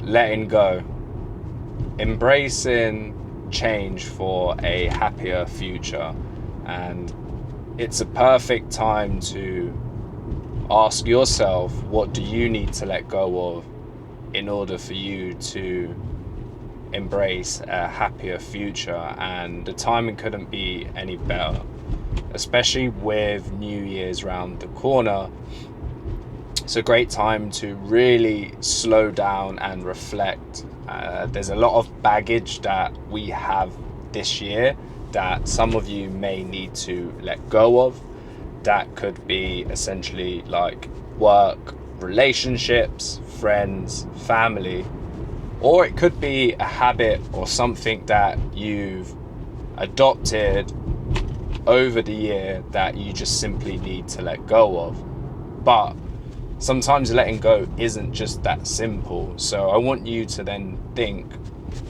letting go, embracing change for a happier future. And it's a perfect time to ask yourself, what do you need to let go of in order for you to embrace a happier future? And the timing couldn't be any better, especially with New Year's round the corner. It's a great time to really slow down and reflect. There's a lot of baggage that we have this year that some of you may need to let go of. That could be essentially like work, relationships, friends, family, or it could be a habit or something that you've adopted over the year that you just simply need to let go of. But sometimes letting go isn't just that simple. So I want you to then think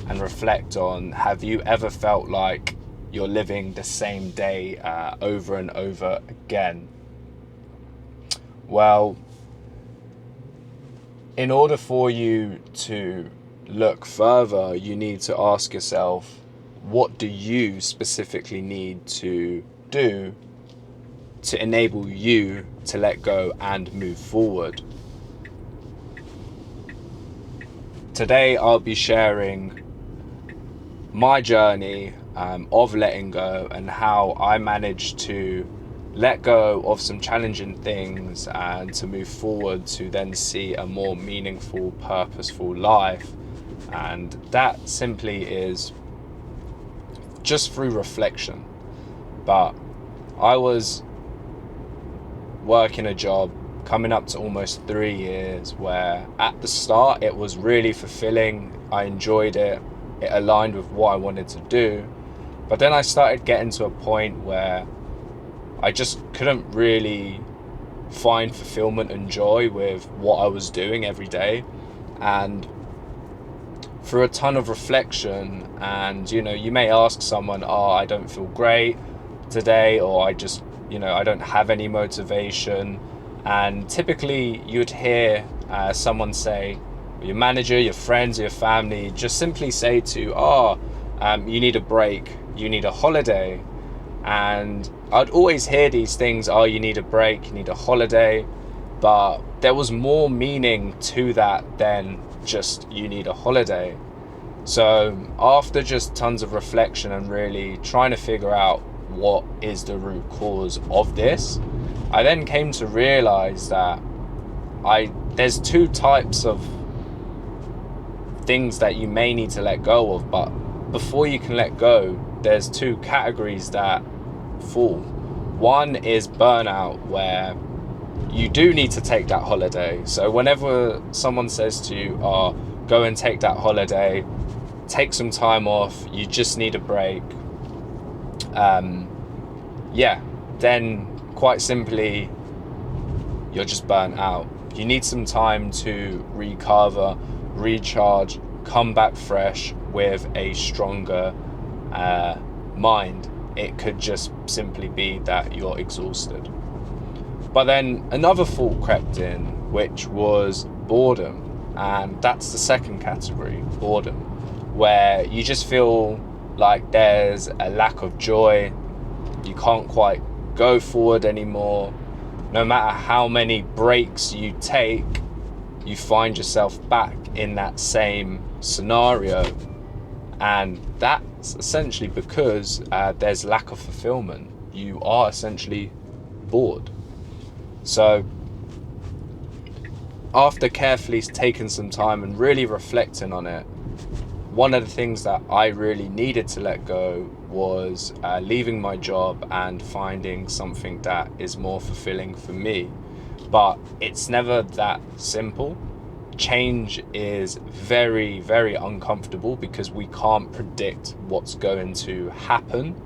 and reflect on, have you ever felt like you're living the same day over and over again? Well, in order for you to look further, you need to ask yourself, what do you specifically need to do to enable you to let go and move forward? Today I'll be sharing my journey of letting go and how I managed to let go of some challenging things and to move forward to then see a more meaningful, purposeful life. And that simply is just through reflection. But I was working a job coming up to almost 3 years where at the start it was really fulfilling. I enjoyed it. It aligned with what I wanted to do. But then I started getting to a point where I just couldn't really find fulfillment and joy with what I was doing every day. And through a ton of reflection, and you may ask someone, I don't feel great today, or I just I don't have any motivation. And typically you'd hear someone say, your manager, your friends, your family, just simply say to you need a break, you need a holiday. And I'd always hear these things, you need a break, you need a holiday. But there was more meaning to that than just you need a holiday. So after just tons of reflection and really trying to figure out what is the root cause of this, I then came to realize that there's two types of things that you may need to let go of. But before you can let go, there's two categories that fall. One is burnout, where you do need to take that holiday. So whenever someone says to you, go and take that holiday, take some time off, you just need a break, then quite simply you're just burnt out. You need some time to recover, recharge, come back fresh with a stronger mind. It could just simply be that you're exhausted. But then another thought crept in, which was boredom. And that's the second category, boredom, where you just feel like there's a lack of joy. You can't quite go forward anymore. No matter how many breaks you take, you find yourself back in that same scenario. And that's essentially because there's lack of fulfillment. You are essentially bored. So after carefully taking some time and really reflecting on it, one of the things that I really needed to let go was leaving my job and finding something that is more fulfilling for me. But it's never that simple. Change is very, very uncomfortable because we can't predict what's going to happen.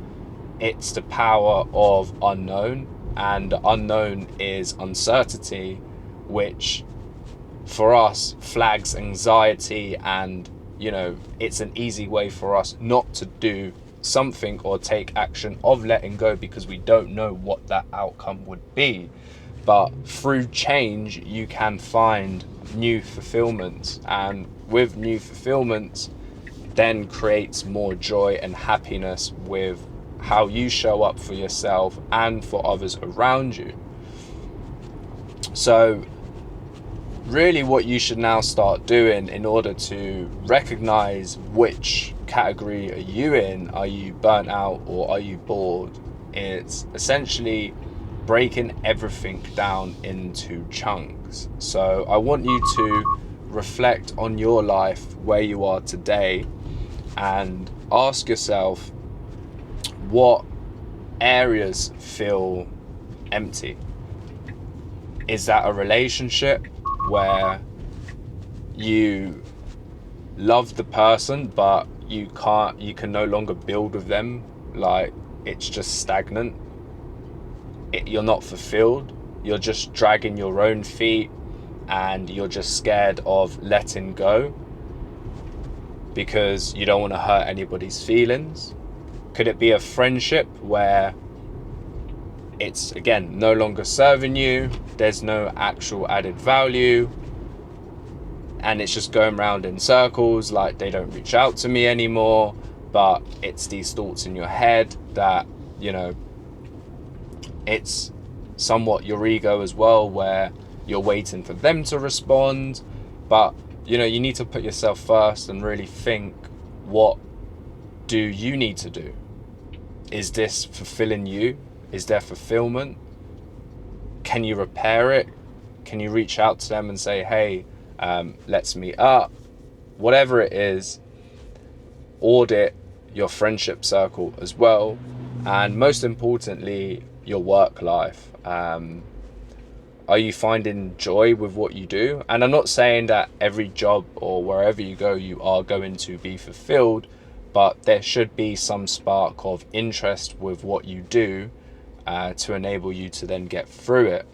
It's the power of unknown, and unknown is uncertainty, which for us flags anxiety, and it's an easy way for us not to do something or take action of letting go because we don't know what that outcome would be. But through change, you can find new fulfillments, and with new fulfillments then creates more joy and happiness with how you show up for yourself and for others around you. So really what you should now start doing in order to recognize which category are you in, are you burnt out or are you bored, it's essentially breaking everything down into chunks. So I want you to reflect on your life, where you are today, and ask yourself what areas feel empty. Is that a relationship where you love the person but you can no longer build with them, like it's just stagnant, you're not fulfilled, you're just dragging your own feet and you're just scared of letting go because you don't want to hurt anybody's feelings? Could it be a friendship where it's, again, no longer serving you, there's no actual added value, and it's just going round in circles, like they don't reach out to me anymore, but it's these thoughts in your head that, you know, it's somewhat your ego as well, where you're waiting for them to respond. But, you know, you need to put yourself first and really think, what do you need to do? Is this fulfilling you? Is there fulfillment? Can you repair it? Can you reach out to them and say, hey, let's meet up? Whatever it is, audit your friendship circle as well. And most importantly, your work life. Are you finding joy with what you do? And I'm not saying that every job or wherever you go, you are going to be fulfilled, but there should be some spark of interest with what you do to enable you to then get through it.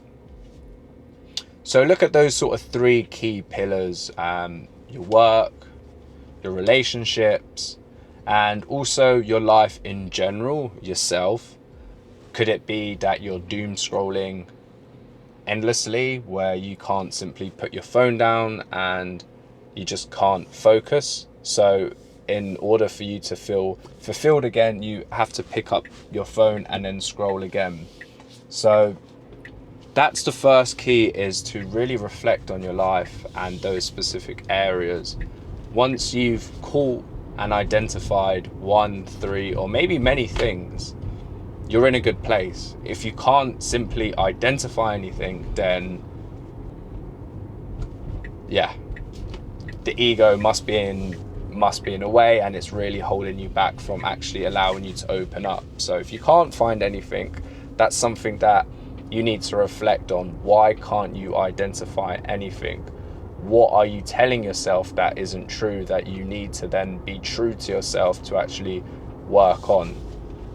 So look at those sort of three key pillars: your work, your relationships, and also your life in general, yourself. Could it be that you're doom scrolling endlessly, where you can't simply put your phone down and you just can't focus? So in order for you to feel fulfilled again, you have to pick up your phone and then scroll again. So that's the first key, is to really reflect on your life and those specific areas. Once you've caught and identified 1, 3, or maybe many things, you're in a good place. If you can't simply identify anything, then yeah, the ego must be in a way, and it's really holding you back from actually allowing you to open up. So if you can't find anything, that's something that you need to reflect on. Why can't you identify anything? What are you telling yourself that isn't true, that you need to then be true to yourself to actually work on?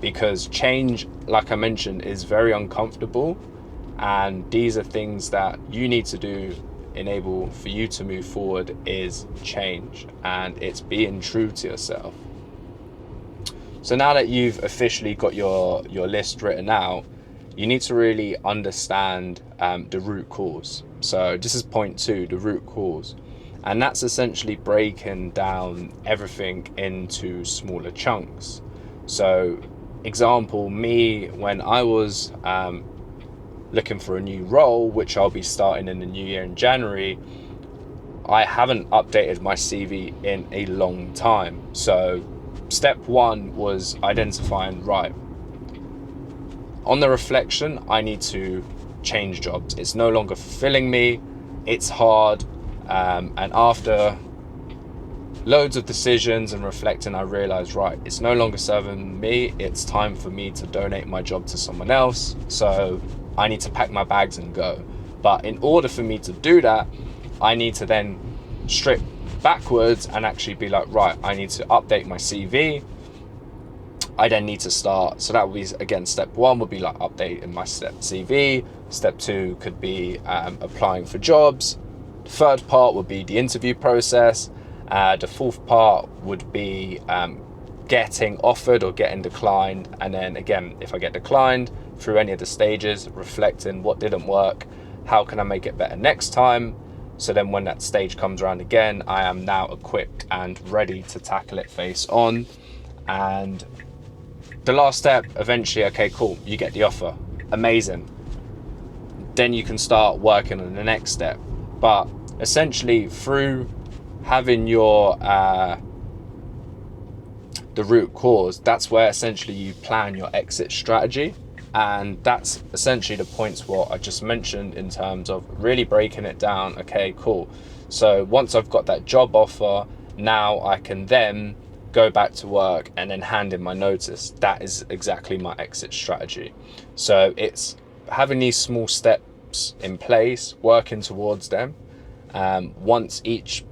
Because change, like I mentioned, is very uncomfortable, and these are things that you need to do enable for you to move forward, is change, and it's being true to yourself. So now that you've officially got your list written out, you need to really understand the root cause. So this is point 2, the root cause, and that's essentially breaking down everything into smaller chunks. So example, me, when I was looking for a new role, which I'll be starting in the new year in January, I haven't updated my CV in a long time. So step 1 was identifying, right, on the reflection, I need to change jobs. It's no longer fulfilling me, it's hard, and after loads of decisions and reflecting, I realized, right, it's no longer serving me, it's time for me to donate my job to someone else, so I need to pack my bags and go. But in order for me to do that, I need to then strip backwards and actually be like, right, I need to update my CV. I then need to start, so that would be, again, step 1 would be like updating my CV. Step 2 could be applying for jobs. The third part would be the interview process. The fourth part would be getting offered or getting declined. And then again, if I get declined through any of the stages, reflecting what didn't work, how can I make it better next time? So then when that stage comes around again, I am now equipped and ready to tackle it face on. And the last step, eventually, okay, cool, you get the offer. Amazing. Then you can start working on the next step. But essentially, through having your the root cause, that's where essentially you plan your exit strategy. And that's essentially the points what I just mentioned in terms of really breaking it down. Okay, cool. So once I've got that job offer, now I can then go back to work and then hand in my notice. That is exactly my exit strategy. So it's having these small steps in place, working towards them. Once each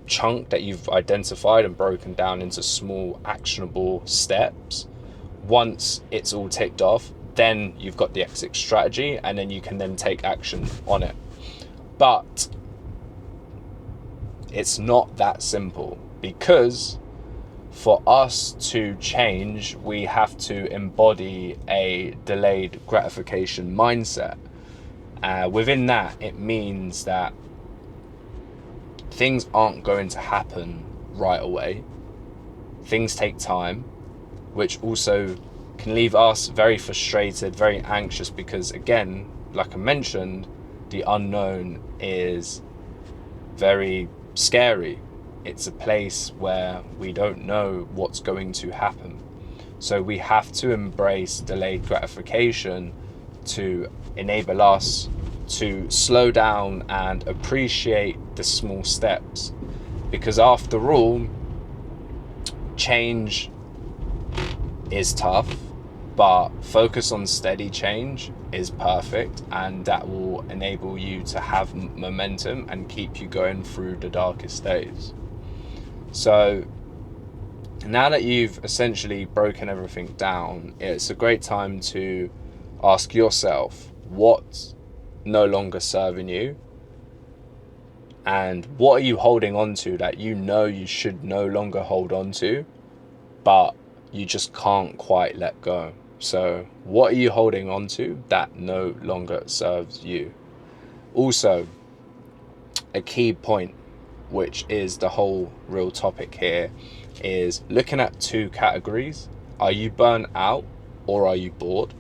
chunk that you've identified and broken down into small actionable steps, once it's all ticked off, then you've got the exit strategy, and then you can then take action on it. But it's not that simple, because for us to change, we have to embody a delayed gratification mindset. Within that, it means that things aren't going to happen right away. Things take time, which also can leave us very frustrated, very anxious, because again, like I mentioned, the unknown is very scary. It's a place where we don't know what's going to happen. So we have to embrace delayed gratification to enable us to slow down and appreciate the small steps. Because after all, change is tough, but focus on steady change is perfect, and that will enable you to have momentum and keep you going through the darkest days. So now that you've essentially broken everything down, it's a great time to ask yourself what's no longer serving you, and what are you holding on to that you know you should no longer hold on to, but you just can't quite let go. So what are you holding on to that no longer serves you? Also, a key point, which is the whole real topic here, is looking at two categories. Are you burnt out or are you bored?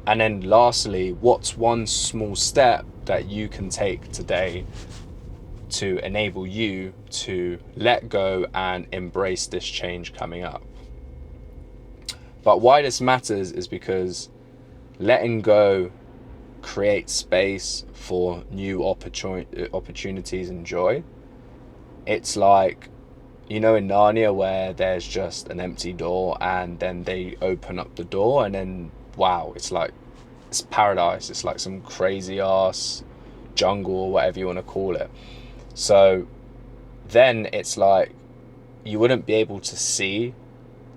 And then lastly, what's one small step that you can take today to enable you to let go and embrace this change coming up? But why this matters is because letting go creates space for new opportunities and joy. It's like, you know, in Narnia, where there's just an empty door and then they open up the door and then, wow, it's like, it's paradise. It's like some crazy ass jungle or whatever you want to call it. So then it's like, you wouldn't be able to see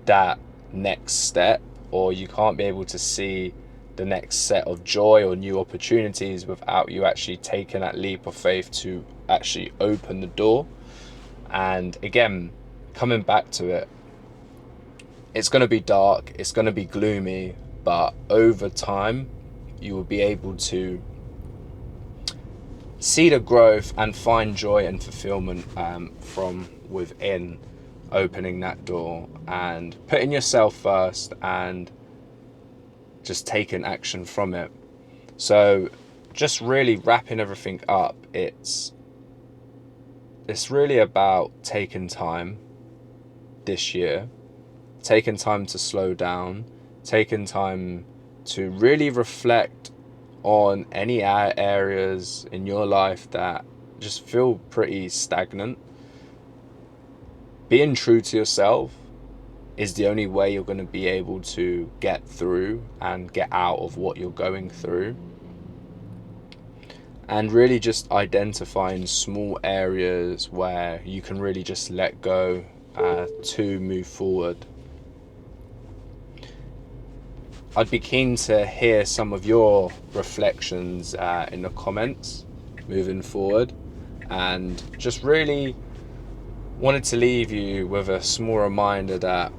that next step, or you can't be able to see the next set of joy or new opportunities without you actually taking that leap of faith to actually open the door. And again, coming back to it, it's going to be dark, it's going to be gloomy, but over time you will be able to see the growth and find joy and fulfillment from within opening that door and putting yourself first and just taking action from it. So just really wrapping everything up, it's really about taking time this year, taking time to slow down, taking time to really reflect on any areas in your life that just feel pretty stagnant. Being true to yourself is the only way you're going to be able to get through and get out of what you're going through. And really just identifying small areas where you can really just let go to move forward. I'd be keen to hear some of your reflections in the comments moving forward, and just really wanted to leave you with a small reminder that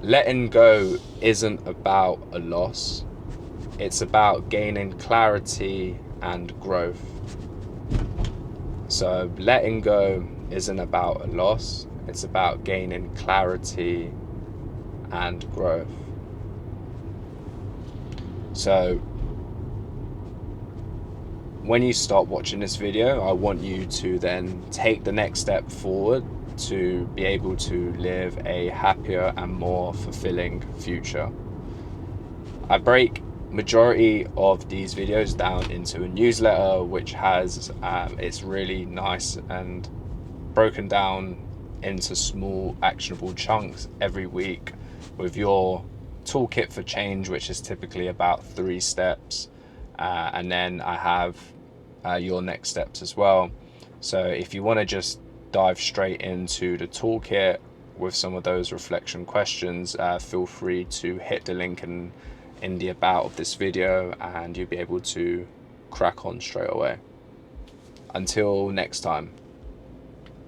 letting go isn't about a loss. It's about gaining clarity and growth. So letting go isn't about a loss, it's about gaining clarity and growth. So when you stop watching this video, I want you to then take the next step forward to be able to live a happier and more fulfilling future. I break majority of these videos down into a newsletter, which has it's really nice and broken down into small actionable chunks every week, with your toolkit for change, which is typically about 3 steps, and then I have your next steps as well. So if you want to just dive straight into the toolkit with some of those reflection questions, feel free to hit the link in the about of this video, and you'll be able to crack on straight away. Until next time.